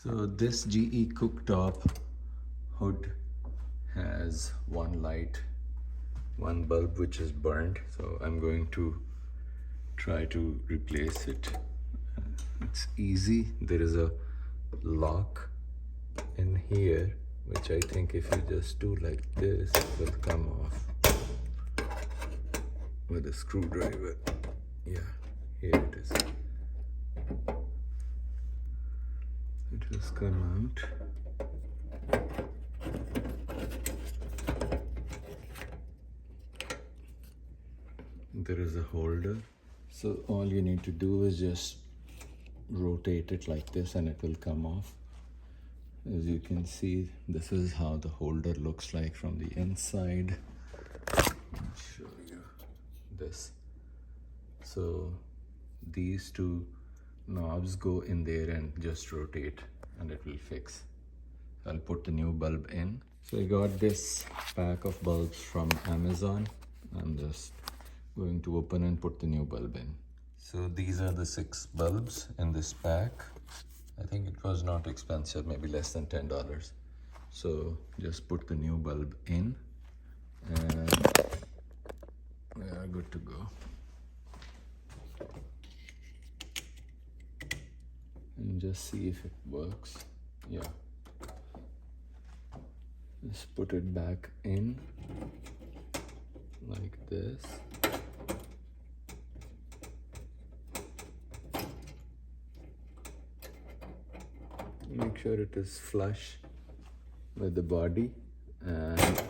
So this GE cooktop hood has one light, one bulb which is burned. So I'm going to try to replace it. It's easy. There is a lock in here, which I think if you just do like this, it will come off with a screwdriver. Yeah, here it is. It has come out. There is a holder. So all you need to do is just rotate it like this and it will come off. As you can see, this is how the holder looks like from the inside. I'll show you this. So these two knobs go in there and just rotate and it will fix. I'll put the new bulb in. So I got this pack of bulbs from Amazon. I'm just going to open and put the new bulb in. So these are the 6 bulbs in this pack. I think it was not expensive, maybe less than $10. So just put the new bulb in and we are good to go. And just see if it works. Yeah. Just put it back in like this. Make sure it is flush with the body and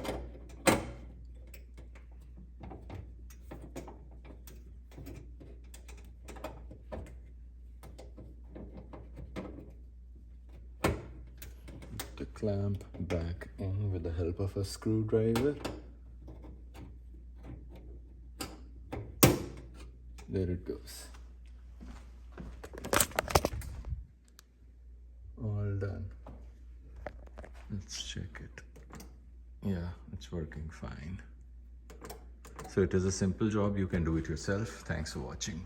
the clamp back in with the help of a screwdriver. There it goes. All done. Let's check it. Yeah, it's working fine. So it is a simple job. You can do it yourself. Thanks for watching.